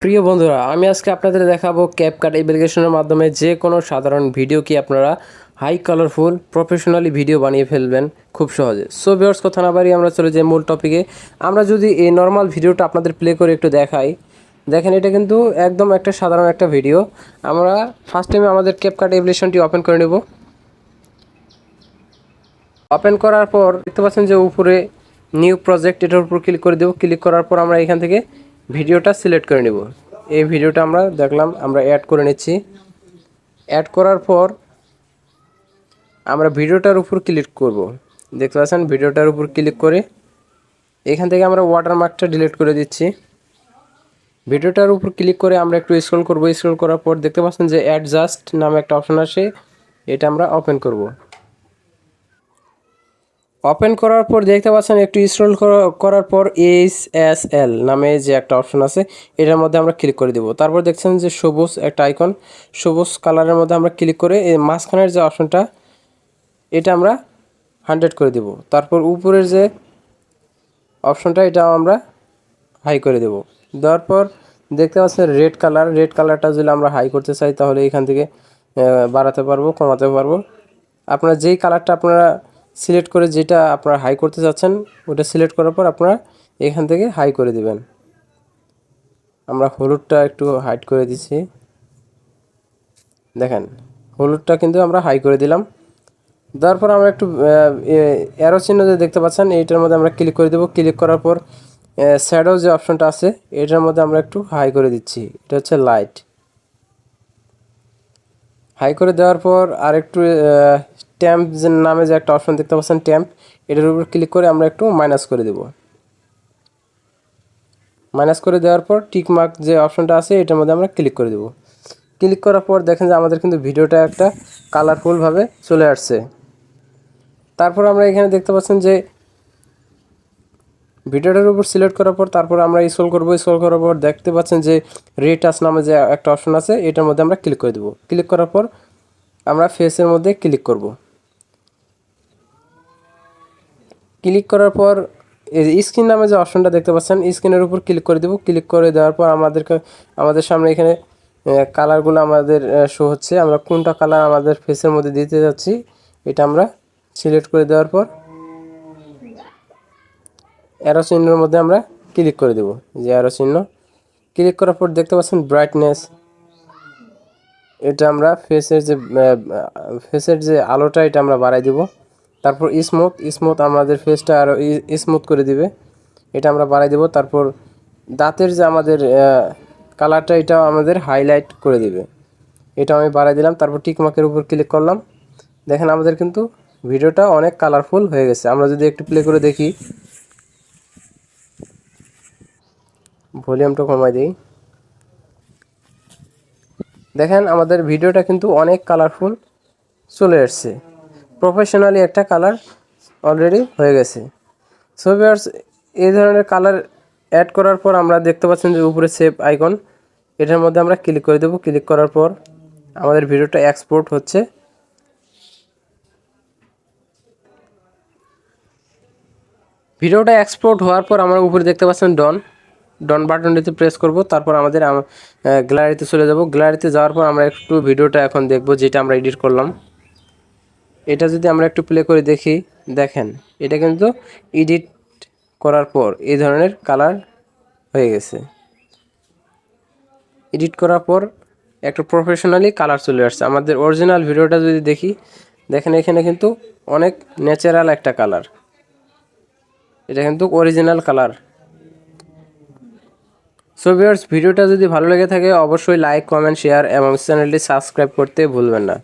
প্রিয় বন্ধুরা, আমি আজকে আপনাদের দেখাবো ক্যাপকাট অ্যাপ্লিকেশনের মাধ্যমে যে কোনো সাধারণ ভিডিও কি আপনারা হাই কালারফুল প্রফেশনালি ভিডিও বানিয়ে ফেলবেন খুব সহজে। সো ভিউয়ার্স, কথা না বাড়িয়ে আমরা চলে যাই মূল টপিকে। আমরা যদি এই নর্মাল ভিডিওটা আপনাদের প্লে করে একটু দেখাই, দেখেন এটা কিন্তু একদম একটা সাধারণ একটা ভিডিও। আমরা ফার্স্ট টাইমে আমাদের ক্যাপকাট অ্যাপ্লিকেশনটি ওপেন করে নেব। ওপেন করার পর দেখতে পাচ্ছেন যে উপরে নিউ প্রজেক্ট, এটার উপর ক্লিক করে দেব। ক্লিক করার পর আমরা এখান থেকে ভিডিওটা সিলেক্ট করে নেব। এই ভিডিওটা আমরা দেখলাম, আমরা অ্যাড করে নিচ্ছি। অ্যাড করার পর আমরা ভিডিওটার উপর ক্লিক করব। দেখতে পাচ্ছেন ভিডিওটার উপর ক্লিক করে এখান থেকে আমরা ওয়াটারমার্কটা ডিলিট করে দিচ্ছি। ভিডিওটার উপর ক্লিক করে আমরা একটু স্ক্রল করব। স্ক্রল করার পর দেখতে পাচ্ছেন যে অ্যাডজাস্ট নামে একটা অপশন আসে, এটা আমরা ওপেন করব। ওপেন করার পর দেখতে পাচ্ছেন একটু স্ক্রল করার পর HSL নামে যে একটা অপশন আছে, এটার মধ্যে আমরা ক্লিক করে দেব। তারপর দেখছেন যে সবুজ একটা আইকন, সবুজ কালারের মধ্যে আমরা ক্লিক করে এই মাঝখানের যে অপশনটা, এটা আমরা 100 করে দেব। তারপর উপরের যে অপশনটা, এটা আমরা হাই করে দেব। দেওয়ার পর দেখতে পাচ্ছেন রেড কালার, রেড কালারটা যদি আমরা হাই করতে চাই তাহলে এখান থেকে বাড়াতে পারবো, কমাতে পারবো। আপনারা যেই কালারটা আপনারা সিলেক্ট করে যেটা আপনারা হাই করতে চাচ্ছেন, ওটা সিলেক্ট করার পর আপনারা এখান থেকে হাই করে দিবেন। আমরা হলুদটা একটু হাইড করে দিচ্ছি। দেখেন হলুদটা কিন্তু আমরা হাই করে দিলাম। দেওয়ার পর আমরা একটু অ্যারো চিহ্ন যে দেখতে পাচ্ছেন, এইটার মধ্যে আমরা ক্লিক করে দেবো। ক্লিক করার পর শ্যাডো যে অপশনটা আছে, এটার মধ্যে আমরা একটু হাই করে দিচ্ছি। এটা হচ্ছে লাইট। হাই করে দেওয়ার পর আর একটু ট্যাম্প যে নামে যে একটা অপশন দেখতে পাচ্ছেন, ট্যাম্প, এটার উপর ক্লিক করে আমরা একটু মাইনাস করে দেব। মাইনাস করে দেওয়ার পর টিক মার্ক যে অপশনটা আছে, এটার মধ্যে আমরা ক্লিক করে দেব। ক্লিক করার পর দেখেন যে আমাদের কিন্তু ভিডিওটা একটা কালারফুলভাবে চলে আসছে। তারপর আমরা এখানে দেখতে পাচ্ছেন যে ভিডিওটার উপর সিলেক্ট করার পর তারপর আমরা স্ক্রল করব। স্ক্রল করার পর দেখতে পাচ্ছেন যে রিটাচ নামে যে একটা অপশন আছে, এটার মধ্যে আমরা ক্লিক করে দেব। ক্লিক করার পর আমরা ফেসের মধ্যে ক্লিক করব। ক্লিক করার পর এই স্ক্রিন নামে যে অপশনটা দেখতে পাচ্ছেন, স্ক্রিনের উপর ক্লিক করে দেব। ক্লিক করে দেওয়ার পর আমাদের সামনে এখানে কালারগুলো আমাদের শো হচ্ছে। আমরা কোনটা কালার আমাদের ফেসের মধ্যে দিতে যাচ্ছি, এটা আমরা সিলেক্ট করে দেওয়ার পর অ্যারো চিহ্নের মধ্যে আমরা ক্লিক করে দেব। যে অ্যারো চিহ্ন, ক্লিক করার পর দেখতে পাচ্ছেন ব্রাইটনেস, এটা আমরা ফেসের যে আলোটা, এটা আমরা বাড়াই দেব। তারপর স্মুথ আমাদের ফেসটা আরও স্মুথ করে দিবে, এটা আমরা বাড়াই দেব। তারপর দাঁতের যে আমাদের কালারটা, এটাও আমাদের হাইলাইট করে দিবে, এটা আমি বাড়াই দিলাম। তারপর টিকমার্কের উপর ক্লিক করলাম। দেখেন আমাদের কিন্তু ভিডিওটা অনেক কালারফুল হয়ে গেছে। আমরা যদি একটু প্লে করে দেখি, ভলিউমটা কমাই দিই। দেখেন আমাদের ভিডিওটা কিন্তু অনেক কালারফুল চলে আসছে, প্রফেশনালি একটা কালার অলরেডি হয়ে গেছে। সো ভিউয়ার্স, এই ধরনের কালার অ্যাড করার পর আমরা দেখতে পাচ্ছেন যে উপরে সেভ আইকন, এটার মধ্যে আমরা ক্লিক করে দেব। ক্লিক করার পর আমাদের ভিডিওটা এক্সপোর্ট হচ্ছে। ভিডিওটা এক্সপোর্ট হওয়ার পর আমরা উপরে দেখতে পাচ্ছেন ডন বাটনটিতে প্রেস করব। তারপর আমাদের গ্যালারিতে চলে যাব। গ্যালারিতে যাওয়ার পর আমরা একটু ভিডিওটা এখন দেখব যেটা আমরা এডিট করলাম। এটা যদি আমরা একটু প্লে করে দেখি, দেখেন এটা কিন্তু এডিট করার পর এই ধরনের কালার হয়ে গেছে। এডিট করার পর একটা প্রফেশনালি কালার চলে আসছে। আমাদের অরিজিনাল ভিডিওটা যদি দেখি, দেখেন এখানে কিন্তু অনেক ন্যাচারাল একটা কালার, এটা কিন্তু অরিজিনাল কালার। সো ভিউয়ার্স, ভিডিওটা যদি ভালো লেগে থাকে অবশ্যই লাইক, কমেন্ট, শেয়ার এবং চ্যানেলটি সাবস্ক্রাইব করতে ভুলবেন না।